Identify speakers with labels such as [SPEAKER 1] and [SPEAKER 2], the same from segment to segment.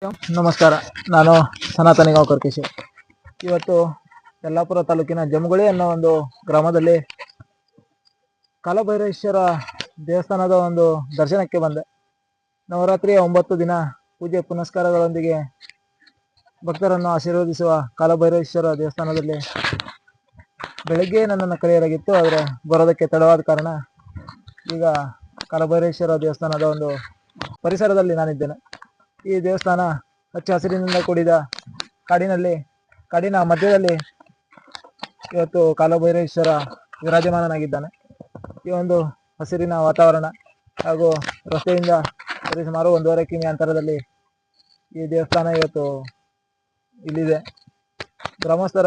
[SPEAKER 1] ನಮಸ್ಕಾರ. ನಾನು ಸನಾತನಿ ಗಾಂವ್ಕರ್ ಕೇಶವ್. ಇವತ್ತು ಯಲ್ಲಾಪುರ ತಾಲೂಕಿನ ಜಮಗುಳಿ ಅನ್ನೋ ಒಂದು ಗ್ರಾಮದಲ್ಲಿ ಕಾಲಭೈರೇಶ್ವರ ದೇವಸ್ಥಾನದ ಒಂದು ದರ್ಶನಕ್ಕೆ ಬಂದೆ. ನವರಾತ್ರಿಯ 9 ದಿನ ಪೂಜೆ ಪುನಸ್ಕಾರಗಳೊಂದಿಗೆ ಭಕ್ತರನ್ನು ಆಶೀರ್ವದಿಸುವ ಕಾಲಭೈರೇಶ್ವರ ದೇವಸ್ಥಾನದಲ್ಲಿ ಬೆಳಗ್ಗೆ ನನ್ನನ್ನು ಕರೆಯಲಾಗಿತ್ತು. ಆದರೆ ಬರೋದಕ್ಕೆ ತಡವಾದ ಕಾರಣ ಈಗ ಕಾಲಭೈರೇಶ್ವರ ದೇವಸ್ಥಾನದ ಒಂದು ಪರಿಸರದಲ್ಲಿ ನಾನಿದ್ದೇನೆ. ಈ ದೇವಸ್ಥಾನ ಹಚ್ಚ ಹಸಿರಿನಿಂದ ಕೂಡಿದ ಕಾಡಿನ ಮಧ್ಯದಲ್ಲಿ ಇವತ್ತು ಕಾಲಭೈರೇಶ್ವರ ವಿರಾಜಮಾನನಾಗಿದ್ದಾನೆ. ಈ ಒಂದು ಹಸಿರಿನ ವಾತಾವರಣ ಹಾಗೂ ರಸ್ತೆಯಿಂದ ಸುಮಾರು 1.5 ಕಿಮಿ ಅಂತರದಲ್ಲಿ ಈ ದೇವಸ್ಥಾನ ಇವತ್ತು ಇಲ್ಲಿದೆ. ಗ್ರಾಮಸ್ಥರ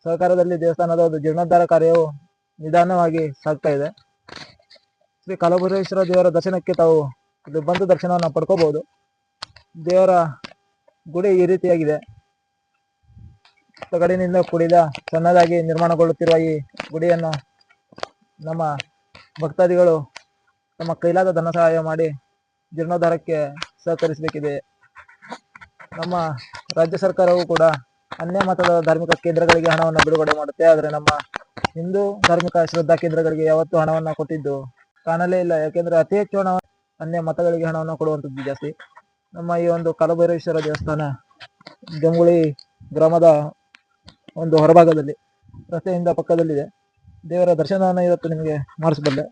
[SPEAKER 1] ಸಹಕಾರದಲ್ಲಿ ದೇವಸ್ಥಾನದ ಒಂದು ಜೀರ್ಣೋದ್ಧಾರ ಕಾರ್ಯವು ನಿಧಾನವಾಗಿ ಸಾಗ್ತಾ ಇದೆ. ಶ್ರೀ ಕಾಲಭೈರೇಶ್ವರ ದೇವರ ದರ್ಶನಕ್ಕೆ ತಾವು ಇಲ್ಲಿ ಬಂದು ದರ್ಶನವನ್ನು ಪಡ್ಕೋಬಹುದು. ದೇವರ ಗುಡಿ ಈ ರೀತಿಯಾಗಿದೆ. ತಗಡಿನಿಂದ ಕೂಡಿದ ಸಣ್ಣದಾಗಿ ನಿರ್ಮಾಣಗೊಳ್ಳುತ್ತಿರುವ ಈ ಗುಡಿಯನ್ನು ನಮ್ಮ ಭಕ್ತಾದಿಗಳು ತಮ್ಮ ಕೈಲಾದ ಧನ ಸಹಾಯ ಮಾಡಿ ಜೀರ್ಣೋದ್ಧಾರಕ್ಕೆ ಸಹಕರಿಸಬೇಕಿದೆ. ನಮ್ಮ ರಾಜ್ಯ ಸರ್ಕಾರವು ಕೂಡ ಅನ್ಯ ಮತದ ಧಾರ್ಮಿಕ ಕೇಂದ್ರಗಳಿಗೆ ಹಣವನ್ನು ಬಿಡುಗಡೆ ಮಾಡುತ್ತೆ. ಆದರೆ ನಮ್ಮ ಹಿಂದೂ ಧಾರ್ಮಿಕ ಶ್ರದ್ಧಾ ಕೇಂದ್ರಗಳಿಗೆ ಯಾವತ್ತೂ ಹಣವನ್ನು ಕೊಟ್ಟಿದ್ದು ಕಾಣಲೇ ಇಲ್ಲ. ಯಾಕೆಂದ್ರೆ ಅತಿ ಹೆಚ್ಚು ಹಣ ಅನ್ಯ ಮತಗಳಿಗೆ ಹಣವನ್ನು ಕೊಡುವಂಥದ್ದು ಜಾಸ್ತಿ. ನಮ್ಮ ಈ ಒಂದು ಕಾಲಭೈರೇಶ್ವರ ದೇವಸ್ಥಾನ ಜಮಗುಳಿ ಗ್ರಾಮದ ಒಂದು ಹೊರಭಾಗದಲ್ಲಿ ರಸ್ತೆಯಿಂದ ಪಕ್ಕದಲ್ಲಿದೆ. ದೇವರ ದರ್ಶನವನ್ನು ಇವತ್ತು ನಿಮಗೆ ಮಾಡಿಸಬಲ್ಲೆ.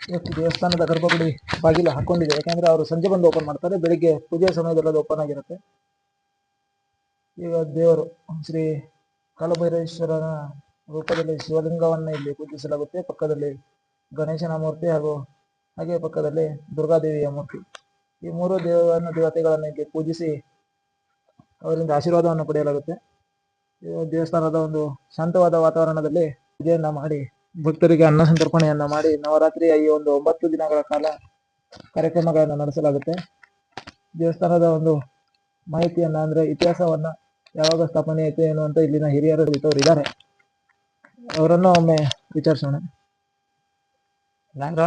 [SPEAKER 1] ಇವತ್ತು ದೇವಸ್ಥಾನದ ಗರ್ಭಗುಡಿ ಬಾಗಿಲು ಹಾಕೊಂಡಿದೆ. ಯಾಕಂದ್ರೆ ಅವರು ಸಂಜೆ ಬಂದು ಓಪನ್ ಮಾಡ್ತಾರೆ, ಬೆಳಿಗ್ಗೆ ಪೂಜೆ ಸಮಯದಲ್ಲಿ ಅದು ಓಪನ್ ಆಗಿರುತ್ತೆ. ಈಗ ದೇವರು ಶ್ರೀ ಕಾಲಭೈರೇಶ್ವರನ ರೂಪದಲ್ಲಿ ಶಿವಲಿಂಗವನ್ನು ಇಲ್ಲಿ ಪೂಜಿಸಲಾಗುತ್ತೆ. ಪಕ್ಕದಲ್ಲಿ ಗಣೇಶನ ಮೂರ್ತಿ ಹಾಗೂ ಹಾಗೆ ಪಕ್ಕದಲ್ಲಿ ದುರ್ಗಾದೇವಿಯ ಮೂರ್ತಿ. ಈ 3 ದೇವತೆಗಳನ್ನು ಇಲ್ಲಿ ಪೂಜಿಸಿ ಅವರಿಂದ ಆಶೀರ್ವಾದವನ್ನು ಪಡೆಯಲಾಗುತ್ತೆ. ದೇವಸ್ಥಾನದ ಒಂದು ಶಾಂತವಾದ ವಾತಾವರಣದಲ್ಲಿ ಪೂಜೆಯನ್ನ ಮಾಡಿ ಭಕ್ತರಿಗೆ ಅನ್ನ ಸಂತರ್ಪಣೆಯನ್ನ ಮಾಡಿ ನವರಾತ್ರಿಯ ಈ ಒಂದು 9 ದಿನಗಳ ಕಾಲ ಕಾರ್ಯಕ್ರಮಗಳನ್ನು ನಡೆಸಲಾಗುತ್ತೆ. ದೇವಸ್ಥಾನದ ಒಂದು ಮಾಹಿತಿಯನ್ನ ಅಂದ್ರೆ ಇತಿಹಾಸವನ್ನ ಯಾವಾಗ ಸ್ಥಾಪನೆ ಆಯ್ತು ಏನು ಅಂತ ಇಲ್ಲಿನ ಹಿರಿಯರು ಇದ್ದಾರೆ. ಅವರನ್ನು ಒಮ್ಮೆ ವಿಚಾರಿಸೋಣ.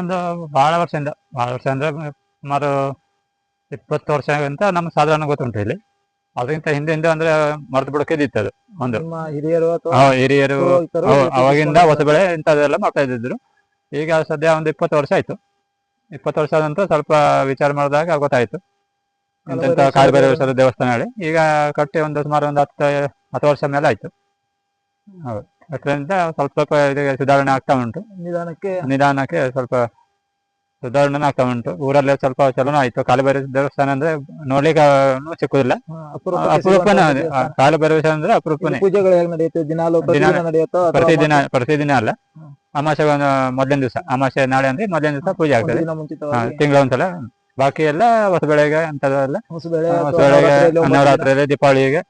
[SPEAKER 2] ಒಂದು ಬಹಳ ವರ್ಷ ಅಂದ್ರೆ ಸುಮಾರು 20 ವರ್ಷ ಅಂತ ನಮ್ಗೆ ಸಾಧಾರಣ ಗೊತ್ತುಂಟು. ಇಲ್ಲಿ ಅದಕ್ಕಿಂತ ಹಿಂದೆ ಅಂದ್ರೆ ಮರೆತು ಬಿಡೋಕೆ ಅದು ಒಂದು
[SPEAKER 1] ಹಿರಿಯರು
[SPEAKER 2] ಹಿರಿಯರು ಅವಾಗಿಂದ ಹೊಸ ಬೆಳೆ ಇಂಥದ್ದೆಲ್ಲ ಮಾಡ್ತಾ ಇದ್ದಿದ್ರು. ಈಗ ಸದ್ಯ ಒಂದು 20 ವರ್ಷ ಆಯ್ತು. 20 ವರ್ಷ ಆದ ನಂತರ ಸ್ವಲ್ಪ ವಿಚಾರ ಮಾಡಿದಾಗ ಗೊತ್ತಾಯ್ತು ಇಂಥ ಕಾಲಭೈರೇಶ್ವರ ದೇವಸ್ಥಾನ ಹೇಳಿ. ಈಗ ಕಟ್ಟಿ ಸುಮಾರು ಒಂದು 10 ವರ್ಷ ಮೇಲೆ ಆಯ್ತು. ಹೌದು, ಅದರಿಂದ ಸ್ವಲ್ಪ ಇದಕ್ಕೆ ಸುಧಾರಣೆ ಆಗ್ತಾ ಉಂಟು. ನಿಧಾನಕ್ಕೆ ಸ್ವಲ್ಪ ಸುಧಾರಣೆ ಆಗ್ತಾ ಉಂಟು. ಊರಲ್ಲಿ ಸ್ವಲ್ಪ ಚಲನ ಆಯ್ತು. ಕಾಲಭೈರೇಶ್ವರ ದೇವಸ್ಥಾನ ಅಂದ್ರೆ ನೋಡ್ಲಿಕ್ಕೆ ಸಿಕ್ಕುದಿಲ್ಲ, ಅಪರೂಪನೇ. ಕಾಲಭೈರೇಶ್ವರ ಅಂದ್ರೆ ಅಪರೂಪನೇ. ಪ್ರತಿದಿನ ಅಲ್ಲ, ಅಮಾವಾಸ್ಯೆ ಮೊದಲಿನ ದಿವಸ, ಅಮಾವಾಸ್ಯೆ ನಾಳೆ ಅಂದ್ರೆ ಮೊದಲಿನ ದಿವಸ ಪೂಜೆ ಆಗ್ತದೆ. ತಿಂಗಳ ಒಂದ್ಸಲ. ಬಾಕಿ ಎಲ್ಲ ಹೊಸ ಬೆಳೆಗೆ ಅಂತದೆಲ್ಲ ನವರಾತ್ರಿ, ದೀಪಾವಳಿಗೆ,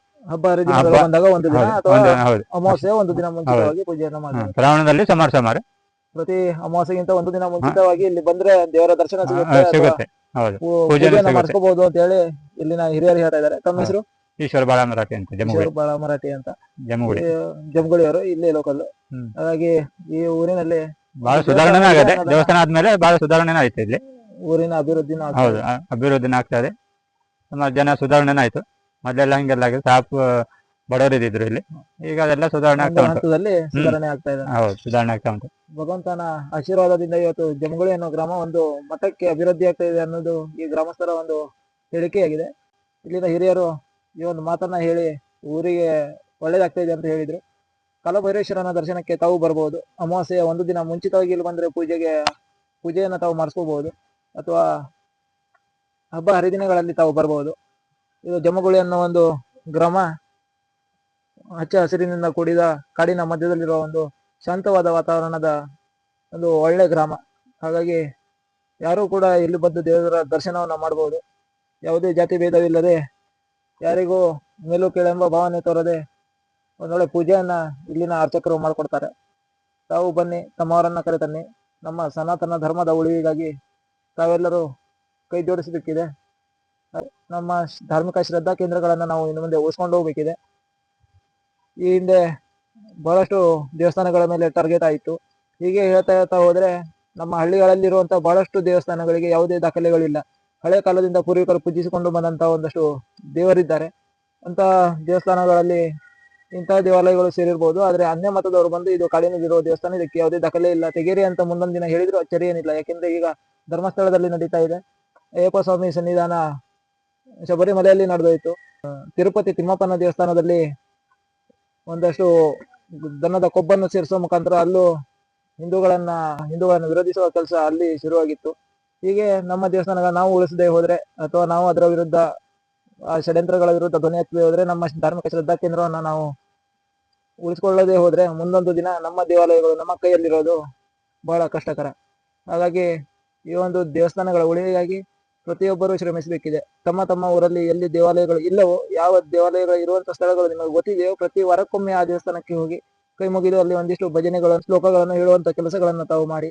[SPEAKER 2] ಶ್ರಾವಣದಲ್ಲಿ ಸುಮಾರು
[SPEAKER 1] ಪ್ರತಿ ಅಮಾವಾಸ್ಯೆಗಿಂತ ಒಂದು ದಿನ ಮುಂಚಿತವಾಗಿ ಇಲ್ಲಿ ಬಂದ್ರೆ ದೇವರ ದರ್ಶನ
[SPEAKER 2] ಸಿಗುತ್ತೆ.
[SPEAKER 1] ಪೂಜೆ ಮಾಡಿಸ್ಕೋಬಹುದು ಅಂತ ಹೇಳಿ ಇಲ್ಲಿನ ಹಿರಿಯರು ಹೇಳ್ತಾ ಇದ್ದಾರೆ. ತಮ್ಮ ಹೆಸರು?
[SPEAKER 2] ಈಶ್ವರ ಬಾಳ ಮರಾಠಿ ಅಂತ,
[SPEAKER 1] ಮರಾಠಿ ಅಂತ,
[SPEAKER 2] ಜಮಗುಳಿಯವರು,
[SPEAKER 1] ಇಲ್ಲೇ ಲೋಕಲ್. ಹಾಗಾಗಿ ಈ ಊರಿನಲ್ಲಿ
[SPEAKER 2] ಬಹಳ ಸುಧಾರಣೆ ಆಗಿದೆ. ದೇವಸ್ಥಾನ ಆದ್ಮೇಲೆ ಬಹಳ ಸುಧಾರಣೆ ಆಯ್ತು. ಇಲ್ಲಿ
[SPEAKER 1] ಊರಿನ ಅಭಿವೃದ್ಧಿನ
[SPEAKER 2] ಆಗ್ತಾ ಇದೆ. ಸುಮಾರು ಜನ ಸುಧಾರಣೆ ಆಯ್ತು. ಮೊದಲೆಲ್ಲ ಹಿಂಗೆಲ್ಲ ಆಗಿದೆ, ಸಾಪ್ ಬಡವರಿದ್ರು ಇಲ್ಲಿ. ಈಗ ಅದೆಲ್ಲ ಸುಧಾರಣೆ ಆಗ್ತಾ ಉಂಟು.
[SPEAKER 1] ಸುಧಾರಣೆ ಆಗ್ತಾ ಇದೆ.
[SPEAKER 2] ಹೌದು, ಸುಧಾರಣೆ ಆಗ್ತಾ ಉಂಟು.
[SPEAKER 1] ಭಗವಂತನ ಆಶೀರ್ವಾದದಿಂದ ಇವತ್ತು ಜಮಗುಳಿ ಅನ್ನೋ ಗ್ರಾಮ ಒಂದು ಮಟ್ಟಕ್ಕೆ ಅಭಿವೃದ್ಧಿ ಆಗ್ತಾ ಇದೆ ಅನ್ನೋದು ಈ ಗ್ರಾಮಸ್ಥರ ಒಂದು ಹೇಳಿಕೆಯಾಗಿದೆ. ಇಲ್ಲಿನ ಹಿರಿಯರು ಈ ಒಂದು ಮಾತನ್ನ ಹೇಳಿ ಊರಿಗೆ ಒಳ್ಳೇದಾಗ್ತಾ ಇದೆ ಅಂತ ಹೇಳಿದ್ರು. ಕಾಲಭೈರೇಶ್ವರನ ದರ್ಶನಕ್ಕೆ ತಾವು ಬರ್ಬೋದು. ಅಮಾವಾಸ್ಯೆಯ ಒಂದು ದಿನ ಮುಂಚಿತವಾಗಿ ಇಲ್ಲಿ ಬಂದ್ರೆ ಪೂಜೆಯನ್ನು ತಾವು ಮಾಡಿಸ್ಕೋಬಹುದು, ಅಥವಾ ಹಬ್ಬ ಹರಿದಿನಗಳಲ್ಲಿ ತಾವು ಬರ್ಬೋದು. ಇದು ಜಮಗುಳಿ ಅನ್ನೋ ಒಂದು ಗ್ರಾಮ ಹಚ್ಚ ಹಸಿರಿನಿಂದ ಕೂಡಿದ ಕಾಡಿನ ಮಧ್ಯದಲ್ಲಿರುವ ಒಂದು ಶಾಂತವಾದ ವಾತಾವರಣದ ಒಂದು ಒಳ್ಳೆ ಗ್ರಾಮ. ಹಾಗಾಗಿ ಯಾರೂ ಕೂಡ ಇಲ್ಲಿ ಬಂದು ದೇವರ ದರ್ಶನವನ್ನ ಮಾಡಬಹುದು. ಯಾವುದೇ ಜಾತಿ ಭೇದವಿಲ್ಲದೆ, ಯಾರಿಗೂ ಮೇಲು ಕೀಳೆಂಬ ಭಾವನೆ ತೋರದೆ ಒಂದೊಳ್ಳೆ ಪೂಜೆಯನ್ನ ಇಲ್ಲಿನ ಅರ್ಚಕರು ಮಾಡಿಕೊಡ್ತಾರೆ. ತಾವು ಬನ್ನಿ, ತಮ್ಮವರನ್ನ ಕರೆತನ್ನಿ. ನಮ್ಮ ಸನಾತನ ಧರ್ಮದ ಉಳಿವಿಗಾಗಿ ತಾವೆಲ್ಲರೂ ಕೈ ಜೋಡಿಸಬೇಕಿದೆ. ನಮ್ಮ ಧಾರ್ಮಿಕ ಶ್ರದ್ಧಾ ಕೇಂದ್ರಗಳನ್ನ ನಾವು ಇನ್ನು ಮುಂದೆ ಉಳಿಸ್ಕೊಂಡು ಹೋಗ್ಬೇಕಿದೆ. ಈ ಹಿಂದೆ ಬಹಳಷ್ಟು ದೇವಸ್ಥಾನಗಳ ಮೇಲೆ ಟಾರ್ಗೆಟ್ ಆಯಿತು. ಹೀಗೆ ಹೇಳ್ತಾ ಹೋದ್ರೆ ನಮ್ಮ ಹಳ್ಳಿಗಳಲ್ಲಿರುವಂತ ಬಹಳಷ್ಟು ದೇವಸ್ಥಾನಗಳಿಗೆ ಯಾವುದೇ ದಾಖಲೆಗಳಿಲ್ಲ. ಹಳೆ ಕಾಲದಿಂದ ಪೂರ್ವಿಕರು ಪೂಜಿಸಿಕೊಂಡು ಬಂದಂತ ಒಂದಷ್ಟು ದೇವರಿದ್ದಾರೆ. ಅಂತ ದೇವಸ್ಥಾನಗಳಲ್ಲಿ ಇಂತಹ ದೇವಾಲಯಗಳು ಸೇರಿರ್ಬೋದು. ಆದ್ರೆ ಅನ್ಯ ಮತದವರು ಬಂದು ಇದು ಕಾಡಿನಲ್ಲಿರುವ ದೇವಸ್ಥಾನ, ಇದಕ್ಕೆ ಯಾವುದೇ ದಾಖಲೆ ಇಲ್ಲ, ತೆಗೀರಿ ಅಂತ ಮುಂದೊಂದು ದಿನ ಹೇಳಿದ್ರು ಅಚ್ಚರಿ ಏನಿಲ್ಲ. ಯಾಕೆಂದ್ರೆ ಈಗ ಧರ್ಮಸ್ಥಳದಲ್ಲಿ ನಡೀತಾ ಇದೆ, ಅಯ್ಯಪ್ಪ ಸ್ವಾಮಿ ಸನ್ನಿಧಾನ ಶಬರಿಮಲೆಯಲ್ಲಿ ನಡೆದೋಯ್ತು. ತಿರುಪತಿ ತಿಮ್ಮಪ್ಪನ ದೇವಸ್ಥಾನದಲ್ಲಿ ಒಂದಷ್ಟು ದನದ ಕೊಬ್ಬನ್ನು ಸೇರಿಸುವ ಮುಖಾಂತರ ಅಲ್ಲೂ ಹಿಂದೂಗಳನ್ನು ವಿರೋಧಿಸುವ ಕೆಲಸ ಅಲ್ಲಿ ಶುರುವಾಗಿತ್ತು. ಹೀಗೆ ನಮ್ಮ ದೇವಸ್ಥಾನ ನಾವು ಉಳಿಸದೆ ಹೋದ್ರೆ ಅಥವಾ ನಾವು ಅದರ ವಿರುದ್ಧ ಆ ಷಡ್ಯಂತ್ರಗಳ ವಿರುದ್ಧ ಧ್ವನಿ ಎತ್ತದೆ ಹೋದ್ರೆ, ನಮ್ಮ ಧಾರ್ಮಿಕ ಶ್ರದ್ಧಾ ಕೇಂದ್ರವನ್ನ ನಾವು ಉಳಿಸ್ಕೊಳ್ಳದೆ ಹೋದ್ರೆ ಮುಂದೊಂದು ದಿನ ನಮ್ಮ ದೇವಾಲಯಗಳು ನಮ್ಮ ಕೈಯಲ್ಲಿರೋದು ಬಹಳ ಕಷ್ಟಕರ. ಹಾಗಾಗಿ ಈ ಒಂದು ದೇವಸ್ಥಾನಗಳ ಉಳಿವಿಗಾಗಿ ಪ್ರತಿಯೊಬ್ಬರು ಶ್ರಮಿಸಬೇಕಿದೆ. ತಮ್ಮ ತಮ್ಮ ಊರಲ್ಲಿ ಎಲ್ಲಿ ದೇವಾಲಯಗಳು ಇಲ್ಲವೋ, ಯಾವ ದೇವಾಲಯಗಳು ಇರುವಂತಹ ಸ್ಥಳಗಳು ನಿಮಗೆ ಗೊತ್ತಿದೆಯೋ, ಪ್ರತಿ ವಾರಕ್ಕೊಮ್ಮೆ ಆ ದೇವಸ್ಥಾನಕ್ಕೆ ಹೋಗಿ ಕೈ ಮುಗಿದು ಅಲ್ಲಿ ಒಂದಿಷ್ಟು ಭಜನೆಗಳನ್ನು ಶ್ಲೋಕಗಳನ್ನು ಹೇಳುವಂತ ಕೆಲಸಗಳನ್ನು ತಾವು ಮಾಡಿ.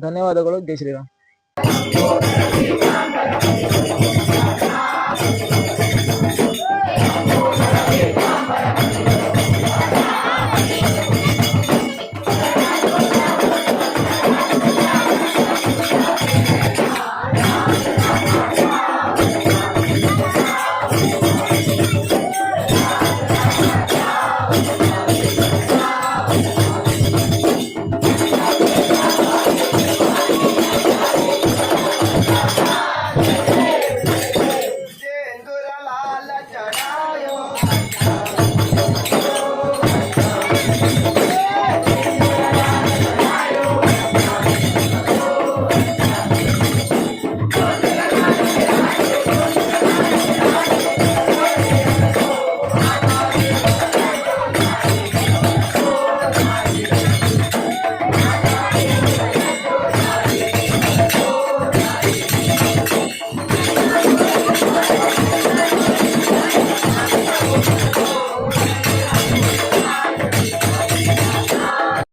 [SPEAKER 1] ಧನ್ಯವಾದಗಳು. ಜೈ ಶ್ರೀರಾಮ್.
[SPEAKER 3] सिंदूर लाल चढ़ायो